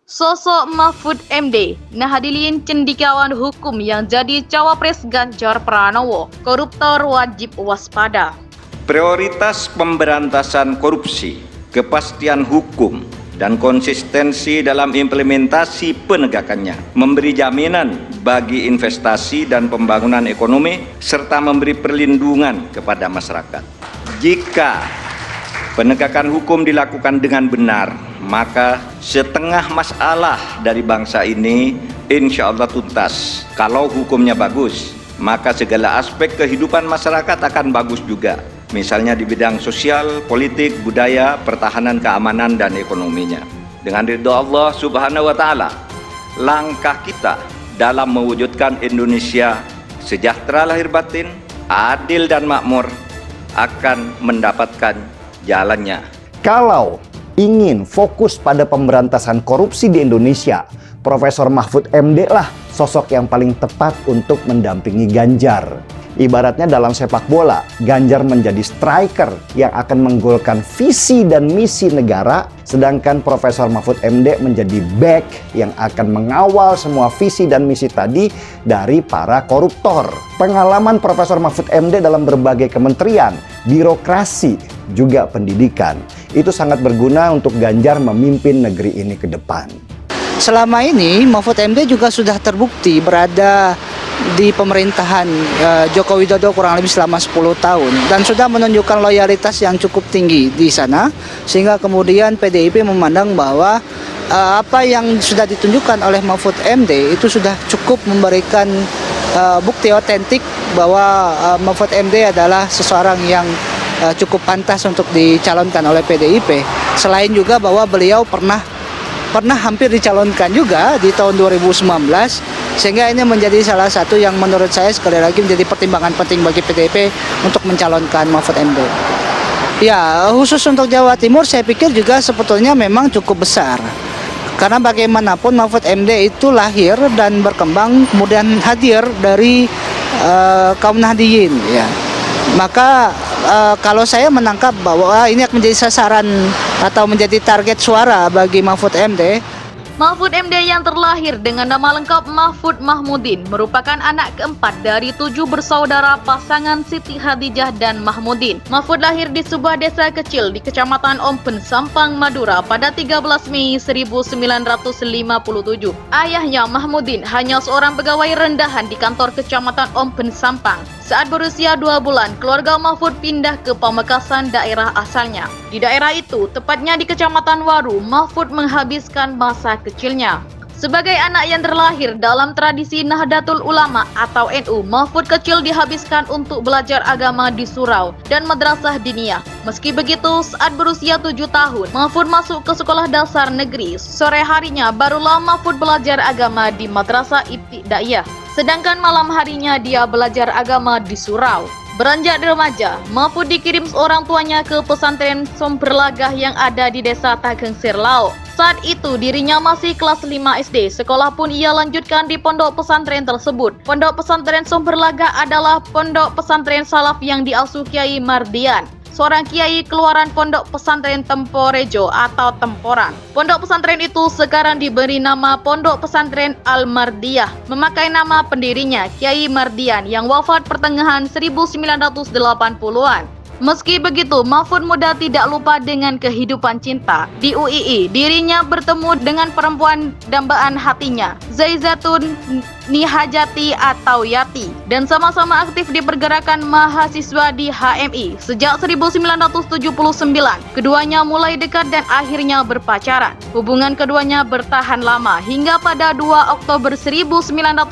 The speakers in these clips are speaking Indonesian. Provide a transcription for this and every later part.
Sosok Mahfud MD, Nahdliyin cendekiawan hukum yang jadi cawapres Ganjar Pranowo, koruptor wajib waspada. Prioritas pemberantasan korupsi, kepastian hukum, dan konsistensi dalam implementasi penegakannya, memberi jaminan bagi investasi dan pembangunan ekonomi, serta memberi perlindungan kepada masyarakat. Jika penegakan hukum dilakukan dengan benar, maka setengah masalah dari bangsa ini insya Allah tuntas. Kalau hukumnya bagus, maka segala aspek kehidupan masyarakat akan bagus juga. Misalnya di bidang sosial, politik, budaya, pertahanan, keamanan, dan ekonominya. Dengan ridho Allah Subhanahu wa Ta'ala, langkah kita dalam mewujudkan Indonesia sejahtera lahir batin, adil dan makmur akan mendapatkan jalannya. Kalau ingin fokus pada pemberantasan korupsi di Indonesia, Profesor Mahfud MD lah sosok yang paling tepat untuk mendampingi Ganjar. Ibaratnya dalam sepak bola, Ganjar menjadi striker yang akan menggolkan visi dan misi negara, sedangkan Profesor Mahfud MD menjadi back yang akan mengawal semua visi dan misi tadi dari para koruptor. Pengalaman Profesor Mahfud MD dalam berbagai kementerian, birokrasi, juga pendidikan, itu sangat berguna untuk Ganjar memimpin negeri ini ke depan. Selama ini Mahfud MD juga sudah terbukti berada di pemerintahan Joko Widodo kurang lebih selama 10 tahun dan sudah menunjukkan loyalitas yang cukup tinggi di sana, sehingga kemudian PDIP memandang bahwa apa yang sudah ditunjukkan oleh Mahfud MD itu sudah cukup memberikan bukti otentik bahwa Mahfud MD adalah seseorang yang cukup pantas untuk dicalonkan oleh PDIP. Selain juga bahwa beliau pernah hampir dicalonkan juga di tahun 2019, sehingga ini menjadi salah satu yang menurut saya sekali lagi menjadi pertimbangan penting bagi PDIP untuk mencalonkan Mahfud MD. Ya, khusus untuk Jawa Timur saya pikir juga sebetulnya memang cukup besar. Karena bagaimanapun Mahfud MD itu lahir dan berkembang kemudian hadir dari kaum Nahdliyin, ya. Maka kalau saya menangkap bahwa ini akan menjadi sasaran atau menjadi target suara bagi Mahfud MD. Mahfud MD yang terlahir dengan nama lengkap Mahfud Mahmudin merupakan anak keempat dari 7 bersaudara pasangan Siti Hadijah dan Mahmudin. Mahfud lahir di sebuah desa kecil di Kecamatan Ompen, Sampang, Madura pada 13 Mei 1957. Ayahnya Mahmudin hanya seorang pegawai rendahan di kantor Kecamatan Ompen, Sampang. Saat berusia 2 bulan, keluarga Mahfud pindah ke Pamekasan, daerah asalnya. Di daerah itu, tepatnya di Kecamatan Waru, Mahfud menghabiskan masa kecilnya. Sebagai anak yang terlahir dalam tradisi Nahdlatul Ulama atau NU, Mahfud kecil dihabiskan untuk belajar agama di surau dan madrasah diniyah. Meski begitu, saat berusia 7 tahun, Mahfud masuk ke sekolah dasar negeri. Sore harinya barulah Mahfud belajar agama di madrasah ibtidaiyah. Sedangkan malam harinya dia belajar agama di surau. Beranjak remaja, Mahfud dikirim seorang tuanya ke pesantren Somberlagah yang ada di desa Tageng Sirlao. Saat itu dirinya masih kelas 5 SD, sekolah pun ia lanjutkan di pondok pesantren tersebut. Pondok pesantren Somberlagah adalah pondok pesantren salaf yang diasuh Kiai Mardian, seorang kiai keluaran pondok pesantren Temporejo atau Temporang. Pondok pesantren itu sekarang diberi nama Pondok Pesantren Al-Mardiyah, memakai nama pendirinya Kiai Mardian yang wafat pertengahan 1980-an. Meski begitu, Mahfud muda tidak lupa dengan kehidupan cinta. Di UII, dirinya bertemu dengan perempuan dambaan hatinya, Zaizatun Nihajati atau Yati, dan sama-sama aktif di pergerakan mahasiswa di HMI. Sejak 1979, keduanya mulai dekat dan akhirnya berpacaran. Hubungan keduanya bertahan lama hingga pada 2 Oktober 1982,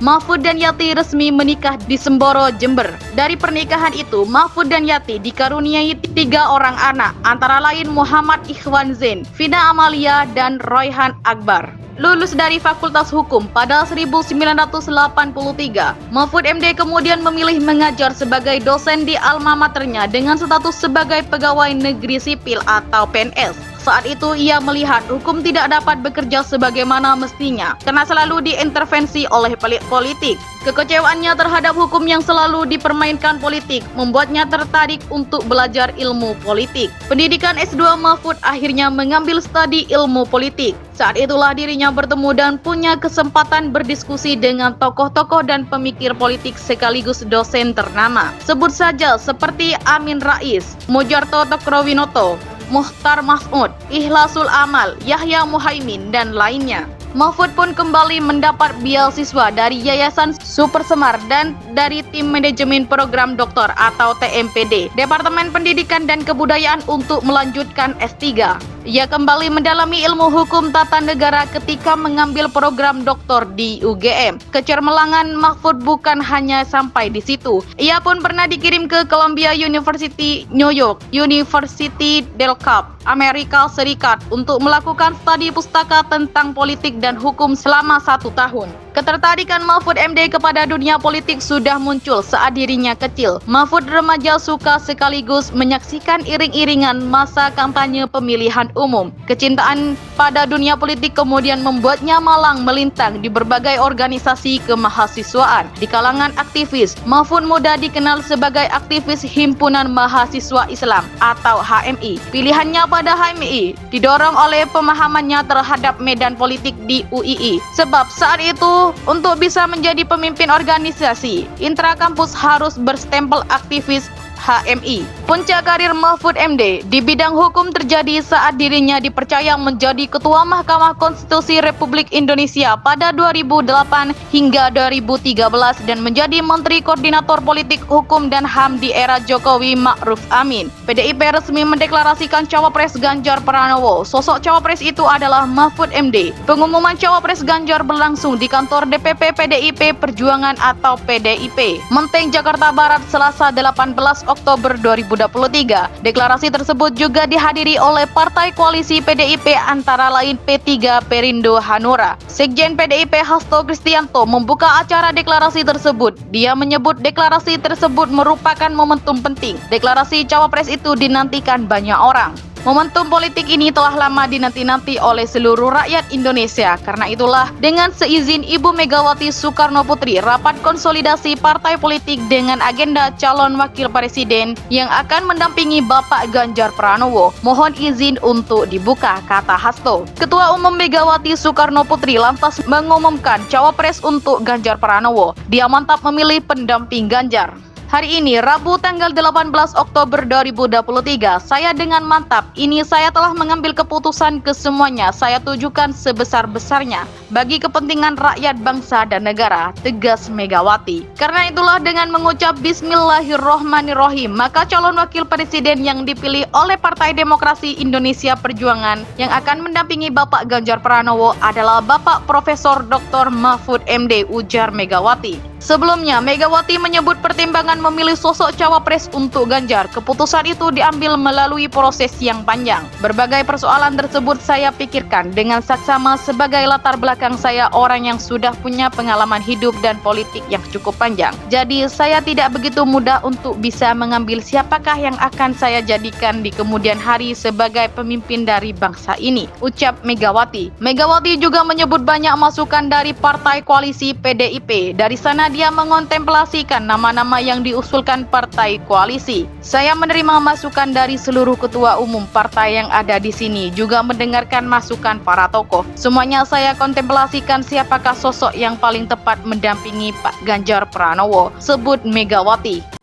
Mahfud dan Yati resmi menikah di Semboro, Jember. Dari pernikahan itu, Mahfud dan Yati dikaruniai 3 orang anak, antara lain Muhammad Ikhwan Zain, Vina Amalia, dan Royhan Akbar. Lulus dari Fakultas Hukum pada 1983, Mahfud MD kemudian memilih mengajar sebagai dosen di alma maternya dengan status sebagai pegawai negeri sipil atau PNS. Saat itu ia melihat hukum tidak dapat bekerja sebagaimana mestinya karena selalu diintervensi oleh pelit politik. Kekecewaannya terhadap hukum yang selalu dipermainkan politik membuatnya tertarik untuk belajar ilmu politik. Pendidikan S2 Mahfud akhirnya mengambil studi ilmu politik. Saat itulah dirinya bertemu dan punya kesempatan berdiskusi dengan tokoh-tokoh dan pemikir politik sekaligus dosen ternama. Sebut saja seperti Amin Rais, Mojarto Tjokrowinoto, Muhtar Mas'ud, Ikhlasul Amal, Yahya Muhaimin, dan lainnya. Mahfud pun kembali mendapat beasiswa dari Yayasan Super Semar dan dari Tim Manajemen Program Doktor atau TMPD, Departemen Pendidikan dan Kebudayaan untuk melanjutkan S3. Ia kembali mendalami ilmu hukum tata negara ketika mengambil program doktor di UGM. Kecermelangan Mahfud bukan hanya sampai di situ. Ia pun pernah dikirim ke Columbia University, New York, University del Cap, Amerika Serikat untuk melakukan studi pustaka tentang politik dan hukum selama 1 tahun. Ketertarikan Mahfud MD kepada dunia politik sudah muncul saat dirinya kecil. Mahfud remaja suka sekaligus menyaksikan iring-iringan masa kampanye pemilihan umum. Kecintaan pada dunia politik kemudian membuatnya malang melintang di berbagai organisasi kemahasiswaan. Di kalangan aktivis, Mahfud muda dikenal sebagai aktivis Himpunan Mahasiswa Islam atau HMI. Pilihannya pada HMI didorong oleh pemahamannya terhadap medan politik di UII. Sebab saat itu untuk bisa menjadi pemimpin organisasi, intrakampus harus berstempel aktivis HMI. Puncak karir Mahfud MD di bidang hukum terjadi saat dirinya dipercaya menjadi Ketua Mahkamah Konstitusi Republik Indonesia pada 2008 hingga 2013 dan menjadi Menteri Koordinator Politik Hukum dan HAM di era Jokowi Ma'ruf Amin. PDIP resmi mendeklarasikan cawapres Ganjar Pranowo. Sosok cawapres itu adalah Mahfud MD. Pengumuman cawapres Ganjar berlangsung di kantor DPP PDIP Perjuangan atau PDIP, Menteng, Jakarta Barat, Selasa 18 Oktober 2023. Deklarasi tersebut juga dihadiri oleh partai koalisi PDIP antara lain P3 Perindo Hanura. Sekjen PDIP Hasto Kristianto membuka acara deklarasi tersebut. Dia menyebut deklarasi tersebut merupakan momentum penting. Deklarasi cawapres itu dinantikan banyak orang. Momentum politik ini telah lama dinanti-nanti oleh seluruh rakyat Indonesia. Karena itulah, dengan seizin Ibu Megawati Soekarno Putri, rapat konsolidasi partai politik dengan agenda calon wakil presiden yang akan mendampingi Bapak Ganjar Pranowo. Mohon izin untuk dibuka, kata Hasto. Ketua Umum Megawati Soekarno Putri lantas mengumumkan cawapres untuk Ganjar Pranowo. Dia mantap memilih pendamping Ganjar. Hari ini, Rabu tanggal 18 Oktober 2023, saya dengan mantap ini saya telah mengambil keputusan ke semuanya saya tujukan sebesar-besarnya bagi kepentingan rakyat bangsa dan negara, tegas Megawati. Karena itulah dengan mengucap Bismillahirrohmanirrohim, maka calon wakil presiden yang dipilih oleh Partai Demokrasi Indonesia Perjuangan yang akan mendampingi Bapak Ganjar Pranowo adalah Bapak Profesor Dr. Mahfud MD, ujar Megawati. Sebelumnya, Megawati menyebut pertimbangan memilih sosok cawapres untuk Ganjar. Keputusan itu diambil melalui proses yang panjang. Berbagai persoalan tersebut saya pikirkan dengan saksama sebagai latar belakang saya orang yang sudah punya pengalaman hidup dan politik yang cukup panjang. Jadi, saya tidak begitu mudah untuk bisa mengambil siapakah yang akan saya jadikan di kemudian hari sebagai pemimpin dari bangsa ini, ucap Megawati. Megawati juga menyebut banyak masukan dari partai koalisi PDIP. Dari sana dia mengontemplasikan nama-nama yang diusulkan partai koalisi. Saya menerima masukan dari seluruh ketua umum partai yang ada di sini, juga mendengarkan masukan para tokoh. Semuanya saya kontemplasikan siapakah sosok yang paling tepat mendampingi Pak Ganjar Pranowo, sebut Megawati.